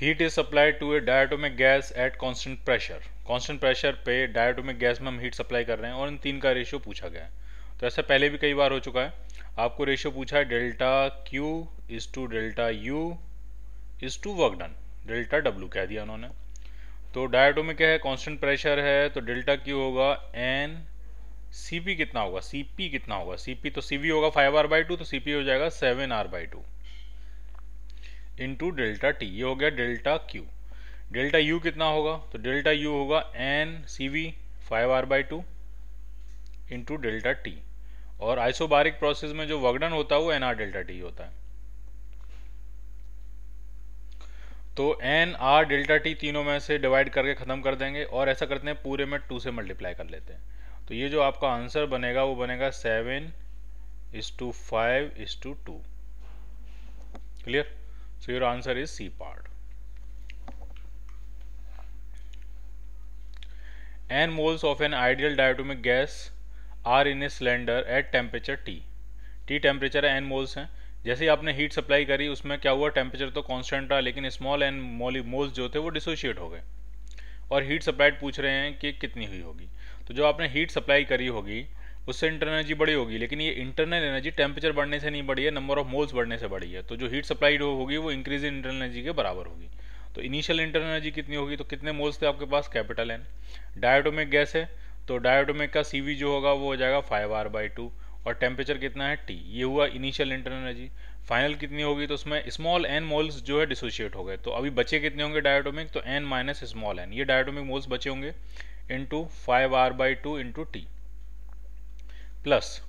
Heat is supplied to a diatomic gas at constant pressure. Constant pressure पे diatomic gas में हम heat supply कर रहे हैं और इन तीन का रेशियो पूछा गया है। तो ऐसा पहले भी कई बार हो चुका है। आपको रेशियो पूछा है delta Q is to delta U is to work done, delta W कह दिया उन्होंने। तो डायटोमिक क्या है, कांस्टेंट प्रेशर है, तो डेल्टा क्यू होगा एन, सी पी कितना होगा, सी पी कितना होगा, सी पी तो सी वी होगा 5R/2, तो सी पी हो जाएगा 7R/2 इंटू डेल्टा टी, ये हो गया डेल्टा क्यू। डेल्टा यू कितना होगा, तो डेल्टा यू होगा N C V 5R/2 into delta T, और आइसोबारिक प्रोसेस में जो वर्क डन होता है वो NR डेल्टा टी होता है। तो NR डेल्टा टी तीनों में से डिवाइड करके ख़त्म कर देंगे, और ऐसा करते हैं पूरे में 2 से मल्टीप्लाई कर लेते हैं। तो ये जो आपका आंसर बनेगा वो बनेगा 7:5:2। Clear? So your answer is C part. N moles of an ideal diatomic gas are in a cylinder at temperature T। T temperature है, N मोल्स हैं। जैसे ही आपने हीट सप्लाई करी उसमें क्या हुआ, टेम्परेचर तो कांस्टेंट रहा, लेकिन स्मॉल n मोल्स जो थे वो डिसोशिएट हो गए, और हीट सप्लाइड पूछ रहे हैं कि कितनी हुई होगी। तो जो आपने हीट सप्लाई करी होगी उससे इंटरनल एनर्जी बड़ी होगी, लेकिन ये इंटरनल एनर्जी टेम्परेचर बढ़ने से नहीं बढ़ी है, नंबर ऑफ मोल्स बढ़ने से बढ़ी है। तो जो हीट सप्लाइड होगी वो इंक्रीज इन इंटरनल एनर्जी के बराबर होगी। तो इनिशियल इंटरनल एनर्जी कितनी होगी, तो कितने मोल्स थे आपके पास, कैपिटल एन। डायटोमिक गैस है तो डायटोमिक का CV जो होगा वो हो जाएगा 5R/2, और टेम्परेचर कितना है T, ये हुआ इनिशियल इंटरनल एनर्जी। फाइनल कितनी होगी, तो उसमें स्मॉल n मोल्स जो है डिसोशिएट हो गए, तो अभी बचे कितने होंगे डायटोमिक, तो n माइनस स्मॉल n, ये डायटोमिक मोल्स बचे होंगे into 5R/2 into T, plus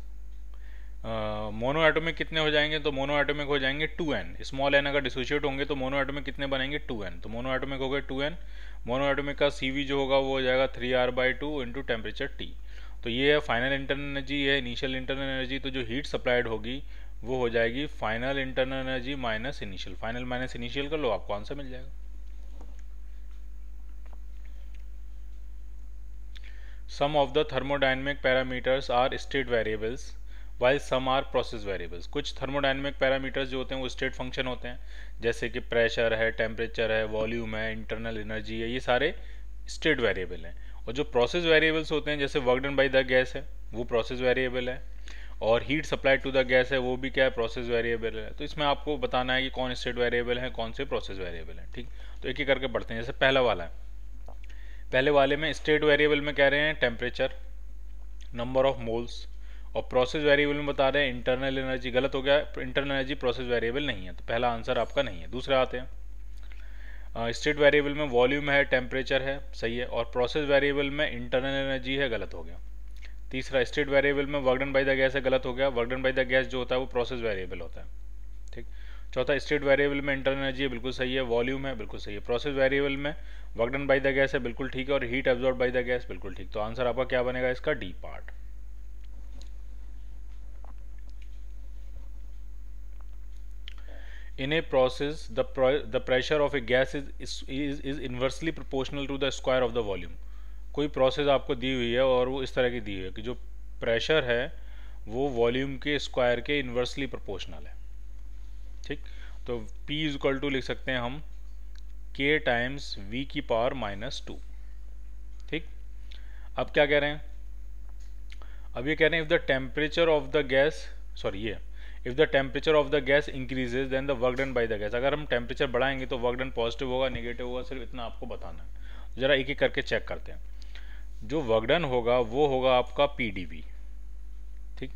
mono atomic कितने हो जाएंगे, तो मोनो एटोमिक हो जाएंगे 2n। स्मॉल n अगर डिसोशिएट होंगे तो मोनो एटोमिक कितने बनेंगे 2n, तो मोनो एटोमिक हो गए 2n। मोनो एटोमिक का CV जो होगा वो हो जाएगा 3R/2 इंटू टेम्परेचर T। तो ये है फाइनल इंटरनल एनर्जी, ये है इनिशियल इंटरनल एनर्जी। तो जो हीट सप्लाइड होगी वो हो जाएगी final internal energy minus initial, final minus initial कर लो, आपको आंसर मिल जाएगा। Some of the thermodynamic parameters are state variables while some are process variables। कुछ थर्मोडायनेमिक पैरामीटर्स जो होते हैं वो स्टेट फंक्शन होते हैं, जैसे कि प्रेशर है, टेम्परेचर है, वॉल्यूम है, इंटरनल एनर्जी है, ये सारे स्टेट वेरिएबल हैं। और जो प्रोसेस वेरिएबल्स होते हैं जैसे work done by the gas है वो प्रोसेस वेरिएबल है, और heat supplied to the gas है वो भी क्या है, प्रोसेस वेरिएबल है। तो इसमें आपको बताना है कि कौन स्टेट वेरिएबल है, कौन से प्रोसेस वेरिएबल है। ठीक, तो एक एक करके पढ़ते हैं। जैसे पहला वाला है, पहले वाले में स्टेट वेरिएबल में कह रहे हैं टेम्परेचर, नंबर ऑफ मोल्स, और प्रोसेस वेरिएबल में बता रहे हैं इंटरनल एनर्जी। गलत हो गया, इंटरनल एनर्जी प्रोसेस वेरिएबल नहीं है, तो पहला आंसर आपका नहीं है। दूसरे आते हैं, स्टेट वेरिएबल में वॉल्यूम है, टेम्परेचर है, सही है, और प्रोसेस वेरिएबल में इंटरनल एनर्जी है, गलत हो गया। तीसरा, स्टेट वेरिएबल में work done by the gas है, गलत हो गया। Work done by the gas जो होता है वो प्रोसेस वेरिएबल होता है। ठीक। चौथा, स्टेट वेरिएबल में इंटरनल एनर्जी है, बिल्कुल सही है। वॉल्यूम है, बिल्कुल सही है। प्रोसेस वेरिएबल में work done by the gas है, बिल्कुल ठीक है, और heat absorb by the gas, बिल्कुल ठीक। तो आंसर आपका क्या बनेगा इसका, D part. In a process, the pressure of a gas is inversely proportional to the square of the volume। कोई प्रोसेस आपको दी हुई है और वो इस तरह की दी हुई है कि जो प्रेशर है वो वॉल्यूम के स्क्वायर के इन्वर्सली प्रोपोर्शनल है। ठीक, तो P इज इक्वल टू लिख सकते हैं हम K टाइम्स V की पावर -2। ठीक, अब क्या कह रहे हैं, अब ये कह रहे हैं if the temperature of the gas, sorry ये, if the temperature of the gas increases then the work done by the gas. अगर हम टेम्परेचर बढ़ाएंगे तो वर्क डन पॉजिटिव होगा, नेगेटिव होगा, सिर्फ इतना आपको बताना है। जरा एक एक करके चेक करते हैं। जो वर्क डन होगा वो होगा आपका PdV। ठीक,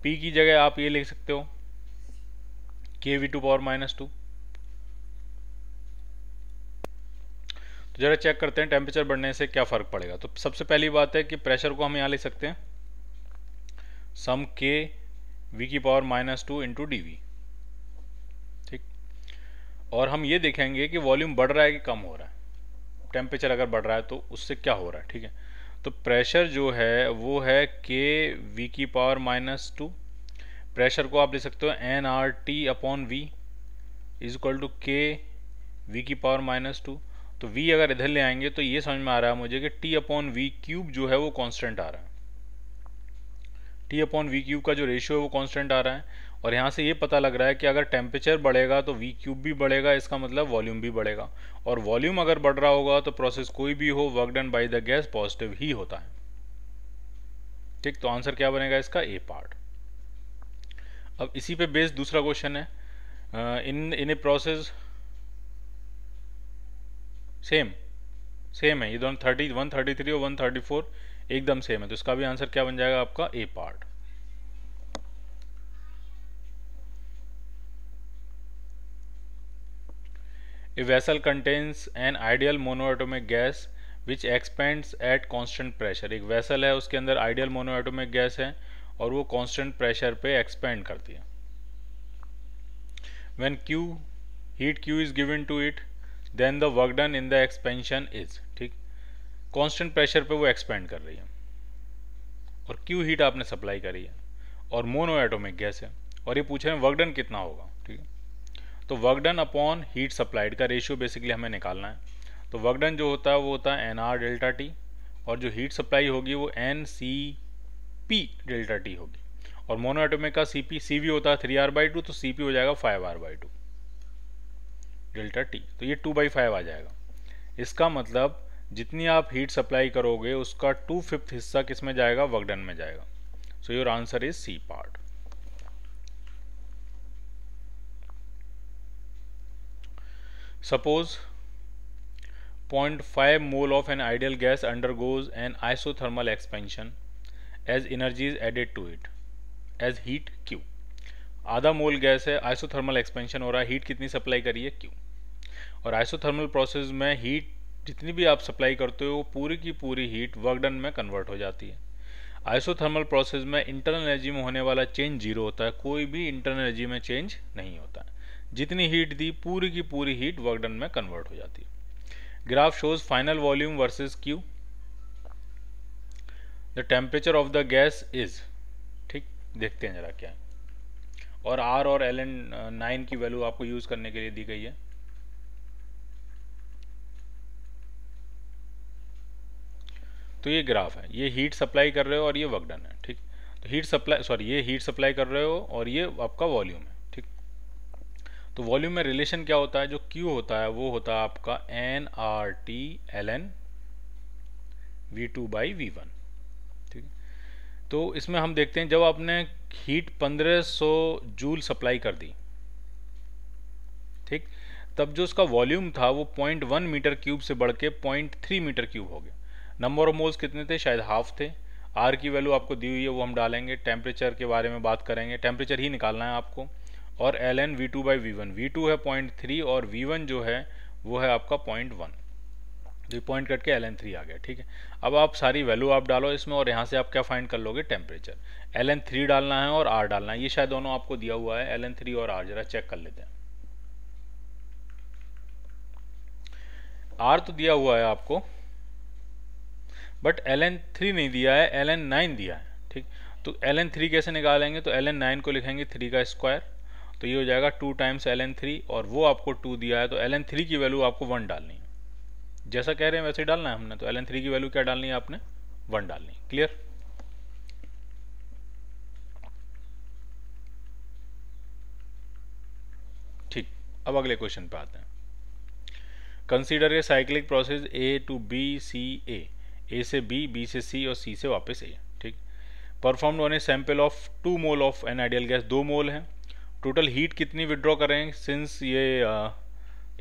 P की जगह आप ये लिख सकते हो KV2 पावर -2। तो जरा चेक करते हैं टेम्परेचर बढ़ने से क्या फ़र्क पड़ेगा। तो सबसे पहली बात है कि प्रेशर को हम यहाँ लिख सकते हैं सम K V की पावर -2 इंटू DV। ठीक, और हम ये देखेंगे कि वॉल्यूम बढ़ रहा है कि कम हो रहा है। टेम्परेचर अगर बढ़ रहा है तो उससे क्या हो रहा है। ठीक है, तो प्रेशर जो है वो है K V की पावर -2। प्रेशर को आप लिख सकते हो nRT/V is equal to K V की पावर -2। तो V अगर इधर ले आएंगे तो ये समझ में आ रहा है मुझे कि T/V³ जो है वो कांस्टेंट आ रहा है। T/V³ का जो रेशियो है वो कांस्टेंट आ रहा है, और यहाँ से ये पता लग रहा है कि अगर टेम्परेचर बढ़ेगा तो वी क्यूब भी बढ़ेगा, इसका मतलब वॉल्यूम भी बढ़ेगा, और वॉल्यूम अगर बढ़ रहा होगा तो प्रोसेस कोई भी हो, work done by the gas positive ही होता है। ठीक, तो आंसर क्या बनेगा इसका? A part. अब इसी पे बेस्ड दूसरा क्वेश्चन है, इन ए प्रोसेस, सेम है ये दोनों, 133 और 134 एकदम सेम है, तो इसका भी आंसर क्या बन जाएगा आपका? ए part. A vessel contains an ideal monoatomic gas which expands at constant pressure। एक वेसल है, उसके अंदर आइडियल मोनोएटोमिक गैस है और वो कांस्टेंट प्रेशर पे एक्सपेंड करती है। When Q heat Q is given to it, then the work done in the expansion is, ठीक, कांस्टेंट प्रेशर पे वो एक्सपेंड कर रही है और Q हीट आपने सप्लाई करी है और मोनोएटोमिक गैस है, और ये पूछ रहे हैं वर्क डन कितना होगा। ठीक है, तो work done upon heat supplied का रेशियो बेसिकली हमें निकालना है। तो वर्क डन जो होता है वो होता है NR डेल्टा टी, और जो हीट सप्लाई होगी वो NCP डेल्टा टी होगी, और मोनोएटोमिक का CV होता है 3R/2, तो CP हो जाएगा 5R/2 डेल्टा टी, तो ये 2/5 आ जाएगा। इसका मतलब जितनी आप हीट सप्लाई करोगे उसका 2/5 हिस्सा किस में जाएगा? वर्क डन में जाएगा। So your answer is C part. Suppose 0.5 mole of an ideal gas undergoes an isothermal expansion as energy is added to it as heat Q। आधा मोल गैस है, आइसोथर्मल एक्सपेंशन हो रहा है, हीट कितनी supply करी है? Q। और isothermal process में हीट जितनी भी आप सप्लाई करते हो पूरी की पूरी हीट वर्क डन में कन्वर्ट हो जाती है। आइसोथर्मल प्रोसेस में इंटरनल एनर्जी में होने वाला चेंज जीरो होता है, कोई भी इंटरनल एनर्जी में चेंज नहीं होता है। जितनी हीट दी पूरी की पूरी हीट वर्क डन में कन्वर्ट हो जाती है। Graph shows final volume versus Q। The temperature of the gas is, ठीक, देखते हैं जरा क्या है, और R और LN9 की वैल्यू आपको यूज करने के लिए दी गई है। तो ये ग्राफ है, ये हीट सप्लाई कर रहे हो और ये वर्क डन है। ठीक, तो हीट सप्लाई, सॉरी, ये हीट सप्लाई कर रहे हो और ये आपका वॉल्यूम है। ठीक, तो वॉल्यूम में रिलेशन क्या होता है? जो Q होता है वो होता है आपका nRT ln V2/V1। ठीक, तो इसमें हम देखते हैं जब आपने हीट 1500 जूल सप्लाई कर दी, ठीक, तब जो उसका वॉल्यूम था वो 0.1 मीटर क्यूब से बढ़ के 0.3 मीटर क्यूब हो गया। नंबर ऑफ मोल्स कितने थे? शायद हाफ थे। आर की वैल्यू आपको दी हुई है वो हम डालेंगे। टेम्परेचर के बारे में बात करेंगे, टेम्परेचर ही निकालना है आपको। और ln V2/V1, V2 है 0.3 और V1 जो है वो है आपका 0.1, जो पॉइंट कट के ln3 आ गया। ठीक है, अब आप सारी वैल्यू आप डालो इसमें और यहाँ से आप क्या फाइंड कर लोगे? टेम्परेचर। ln3 डालना है और R डालना है, ये शायद दोनों आपको दिया हुआ है, ln3 और R, जरा चेक कर लेते हैं। R तो दिया हुआ है आपको, बट ln3 नहीं दिया है, ln9 दिया है। ठीक, तो ln3 कैसे निकालेंगे? तो ln9 को लिखेंगे 3 का स्क्वायर, तो ये हो जाएगा 2 टाइम्स ln3, और वो आपको 2 दिया है, तो ln3 की वैल्यू आपको 1 डालनी है। जैसा कह रहे हैं वैसे ही डालना है हमने, तो ln3 की वैल्यू क्या डालनी है आपने? 1 डालनी है। क्लियर? ठीक, अब अगले क्वेश्चन पे आते हैं। Consider a cyclic process A to B C A से B, B से C और C से वापस A। ठीक, performed on a sample of 2 mole of an ideal gas, 2 मोल है। टोटल हीट कितनी विड्रॉ करेंगे? सिंस ये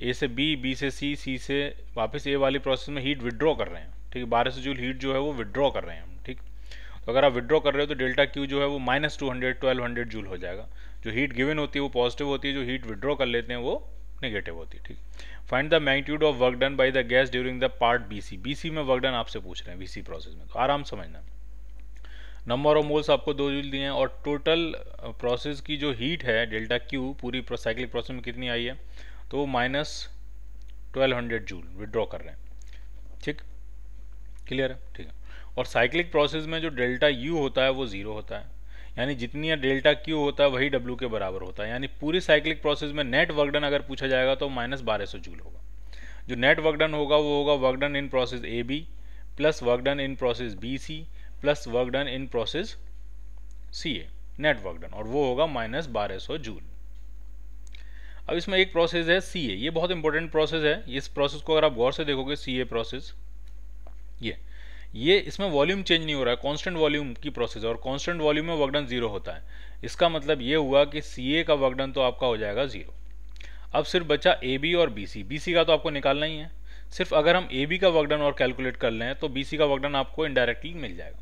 A से B, B से C, C से वापस A वाली प्रोसेस में हीट विड्रॉ कर रहे हैं। ठीक है, 1200 जूल हीट जो है वो विड्रॉ कर रहे हैं हम। ठीक, तो अगर आप विड्रॉ कर रहे हो तो डेल्टा Q जो है वो -200 1200 जूल हो जाएगा। जो हीट गिवन होती है वो पॉजिटिव होती है, जो हीट विड्रॉ कर लेते हैं वो नेगेटिव होती है। ठीक, find the magnitude of work done by the gas during the part BC। BC में वर्क डन आपसे पूछ रहे हैं, BC प्रोसेस में, तो आराम समझना। नंबर ऑफ मोल्स आपको 2 जूल दिए हैं, और टोटल प्रोसेस की जो हीट है डेल्टा Q पूरी साइक्लिक प्रोसेस में कितनी आई है? तो वो -1200 जूल विड्रॉ कर रहे हैं। ठीक, क्लियर है? ठीक है, और साइक्लिक प्रोसेस में जो डेल्टा U होता है वो 0 होता है, यानी जितनी डेल्टा Q होता है वही W के बराबर होता है। यानी पूरी साइक्लिक प्रोसेस में नेट वर्क डन अगर पूछा जाएगा तो -1200 जूल होगा। जो नेट वर्क डन होगा वो होगा work done in process AB plus work done in process BC plus work done in process CA। Net work done, और वो होगा -1200 जूल। अब इसमें एक प्रोसेस है CA, ये बहुत इंपॉर्टेंट प्रोसेस है। इस प्रोसेस को अगर आप गौर से देखोगे, CA प्रोसेस, ये इसमें वॉल्यूम चेंज नहीं हो रहा है, कांस्टेंट वॉल्यूम की प्रोसेस है, और कांस्टेंट वॉल्यूम में वर्क डन 0 होता है। इसका मतलब ये हुआ कि CA का वर्क डन तो आपका हो जाएगा 0। अब सिर्फ बचा AB और BC का तो आपको निकालना ही है। सिर्फ अगर हम AB का वर्क डन और कैलकुलेट कर लें तो BC का वर्क डन आपको इनडायरेक्टली मिल जाएगा।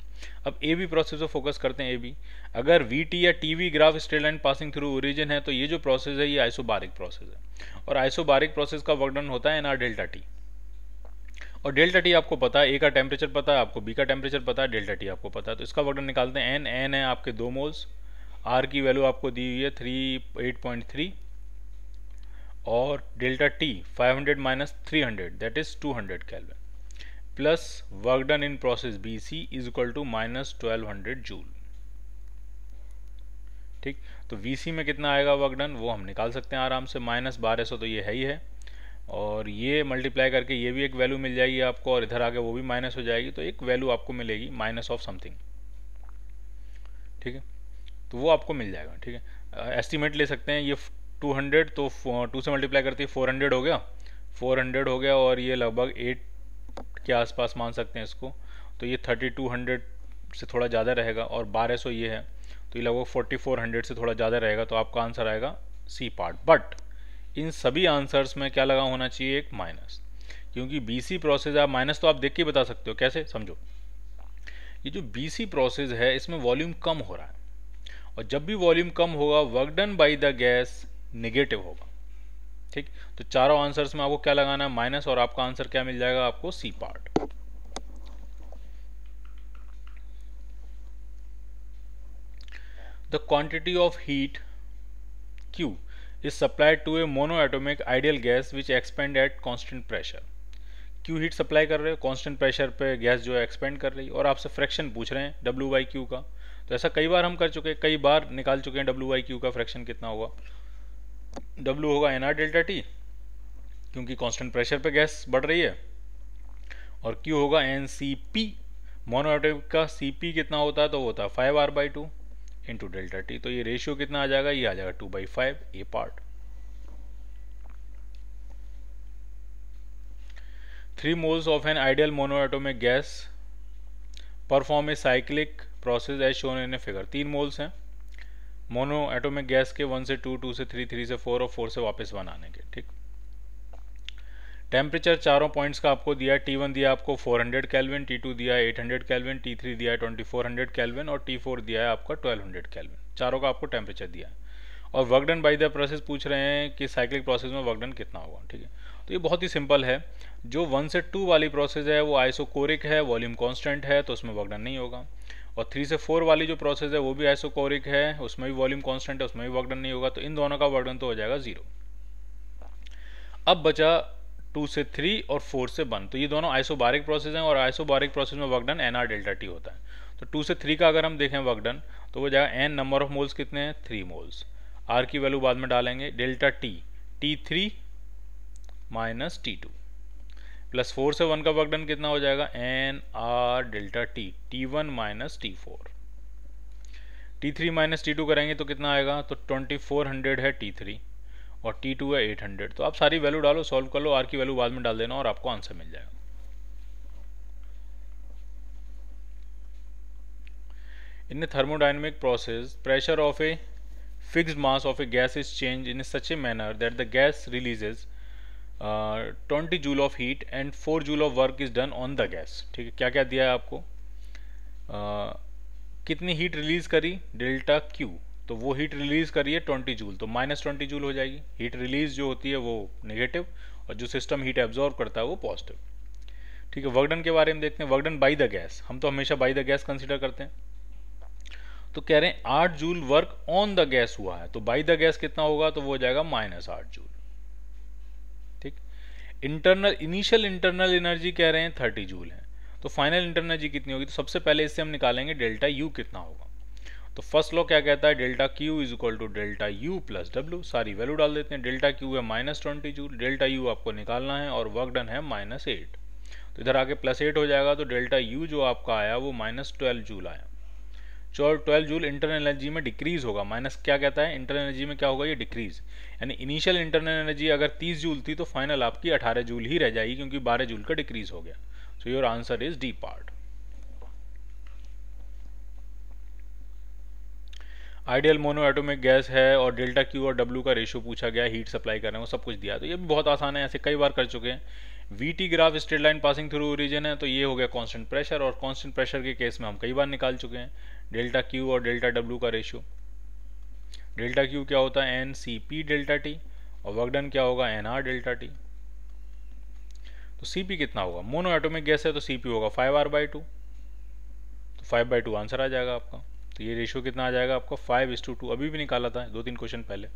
अब AB प्रोसेस पे फोकस करते हैं। AB, अगर VT या TV graph straight line passing through origin है तो ये जो प्रोसेस है ये आइसोबारिक प्रोसेस है, और आइसोबारिक प्रोसेस का वर्क डन होता है NR डेल्टा T। और डेल्टा T आपको पता है, A का टेम्परेचर पता है आपको, B का टेम्परेचर पता है, डेल्टा T आपको पता है, तो इसका वर्क डन निकालते हैं। N है आपके 2 मोल्स, R की वैल्यू आपको दी हुई है 38.3, और delta T 500 minus 300 that is 200 kelvin, plus work done in process BC is equal to -1200 joule. ठीक, तो VC में कितना आएगा वर्क डन वो हम निकाल सकते हैं आराम से, -1200 तो ये है ही है, और ये मल्टीप्लाई करके ये भी एक वैल्यू मिल जाएगी आपको, और इधर आगे वो भी माइनस हो जाएगी, तो एक वैल्यू आपको मिलेगी माइनस ऑफ समथिंग। ठीक है, तो वो आपको मिल जाएगा। ठीक है, एस्टिमेट ले सकते हैं। ये 200 तो 2 से मल्टीप्लाई करते ही 400 हो गया, 400 हो गया, और ये लगभग 8 के आसपास मान सकते हैं इसको, तो ये 3200 से थोड़ा ज़्यादा रहेगा, और 1200 ये है, तो ये लगभग 4400 से थोड़ा ज़्यादा रहेगा, तो आपका आंसर आएगा C पार्ट। बट इन सभी आंसर्स में क्या लगा होना चाहिए, एक माइनस, क्योंकि BC प्रोसेस आप माइनस तो आप देख के बता सकते हो, कैसे समझो। ये जो BC प्रोसेस है इसमें वॉल्यूम कम हो रहा है, और जब भी वॉल्यूम कम होगा work done by the gas negative होगा। ठीक, तो चारों आंसर्स में आपको क्या लगाना है, माइनस, और आपका आंसर क्या मिल जाएगा आपको, C part. The quantity of heat Q is supplied to a monoatomic ideal gas which expand at constant pressure। Q heat supply कर रहे हो, कांस्टेंट प्रेशर पे गैस जो है एक्सपेंड कर रही है, और आपसे फ्रैक्शन पूछ रहे हैं W/Q का। तो ऐसा कई बार हम कर चुके हैं, कई बार निकाल चुके हैं W/Q का फ्रैक्शन कितना होगा। W होगा NR डेल्टा T, क्योंकि कांस्टेंट प्रेशर पे गैस बढ़ रही है, और Q होगा NCP, मोनोएटॉमिक का CP कितना होता है, तो वो होता है 5R/2 इंटू डेल्टा T। तो ये रेशियो कितना आ जाएगा, ये आ जाएगा 2/5, A part. 3 moles of an ideal monoatomic gas perform a cyclic process as shown in a figure। 3 moles हैं मोनोएटोमिक गैस के, 1 से 2, 2 से 3, 3 से 4 और 4 से वापस 1 आने के। ठीक, टेम्परेचर चारों पॉइंट्स का आपको दिया है। T1 दिया आपको 400 केल्विन, T2 दिया है 800 केल्विन, T3 दिया है 2400 केल्विन, और T4 दिया है आपका 1200 केल्विन। चारों का आपको टेम्परेचर दिया है, और work done by the process पूछ रहे हैं कि साइक्लिक प्रोसेस में वर्क डन कितना होगा। ठीक है, तो ये बहुत ही सिंपल है। जो 1 से 2 वाली प्रोसेस है वो आइसोकोरिक है, वॉल्यूम कांस्टेंट है, तो उसमें वर्क डन नहीं होगा। और 3 से 4 वाली जो प्रोसेस है वो भी आइसोकोरिक है, उसमें भी वॉल्यूम कांस्टेंट है, उसमें भी वर्क डन नहीं होगा, तो इन दोनों का वर्क डन तो हो जाएगा 0। अब बचा 2 से 3 और 4 से 1, तो ये दोनों आइसोबारिक प्रोसेस हैं, और आइसोबारिक प्रोसेस में work done NR delta T होता है। तो 2 से 3 का अगर हम देखें वर्क डन, तो वो जाएगा N नंबर ऑफ मोल्स कितने हैं, 3 मोल्स, R की वैल्यू बाद में डालेंगे, delta T T3 minus T2, plus 4 से 1 का वर्क डन कितना हो जाएगा, NR delta T T1 minus T4। T3 minus T2 करेंगे तो कितना आएगा, तो 2400 है T3, और T2 है 800। तो आप सारी वैल्यू डालो, सॉल्व कर लो, R की वैल्यू बाद में डाल देना, और आपको आंसर मिल जाएगा। In a thermodynamic process, pressure of a fixed mass of a gas is changed in such a manner that the gas releases 20 joule of heat and 4 joule of work is done on the gas। ठीक है, क्या क्या दिया है आपको, कितनी heat release करी, delta Q, तो वो हीट रिलीज करी है 20 जूल, तो -20 जूल हो जाएगी। हीट रिलीज जो होती है वो नेगेटिव, और जो सिस्टम हीट एब्जॉर्ब करता है वो पॉजिटिव। ठीक है, वर्क डन के बारे में देखते हैं। Work done by the gas, हम तो हमेशा बाय द गैस कंसीडर करते हैं, तो कह रहे हैं 8 joule work on the gas हुआ है, तो बाय द गैस कितना होगा, तो वो हो जाएगा -8 जूल। ठीक, इंटरनल इनिशियल इंटरनल एनर्जी कह रहे हैं 30 जूल है, तो फाइनल इंटरनल एनर्जी कितनी होगी, तो सबसे पहले इससे हम निकालेंगे डेल्टा U कितना होगा। तो फर्स्ट लॉ क्या कहता है, delta Q is equal to delta U plus W। सारी वैल्यू डाल देते हैं। डेल्टा Q है -20 जूल, डेल्टा U आपको निकालना है, और वर्क डन है -8, तो इधर आके +8 हो जाएगा, तो डेल्टा U जो आपका आया वो -12 जूल आया। 12 जूल इंटरनल एनर्जी में डिक्रीज होगा। माइनस क्या कहता है, इंटरनल एनर्जी में क्या होगा, ये डिक्रीज। यानी इनिशियल इंटरनल एनर्जी अगर 30 जूल थी तो फाइनल आपकी 18 जूल ही रह जाएगी, क्योंकि 12 जूल का डिक्रीज हो गया। सो your answer is D part. Ideal mono atomic gas है और डेल्टा क्यू और डब्ल्यू का रेशियो पूछा गया, हीट सप्लाई करने को सब कुछ दिया। तो ये भी बहुत आसान है, ऐसे कई बार कर चुके हैं। VT graph straight line passing through origin है, तो ये हो गया कांस्टेंट प्रेशर, और कांस्टेंट प्रेशर के केस में हम कई बार निकाल चुके हैं डेल्टा क्यू और डेल्टा डब्ल्यू का रेशियो। डेल्टा क्यू क्या होता है, N C P delta T, और वर्क डन क्या होगा, एन आर डेल्टा टी। तो सी पी कितना होगा, मोनो एटॉमिक गैस है तो सी पी होगा 5R/2, तो 5/2 आंसर आ जाएगा आपका। तो ये रेशियो कितना आ जाएगा आपका, 5:2। अभी भी निकाला था 2-3 क्वेश्चन पहले।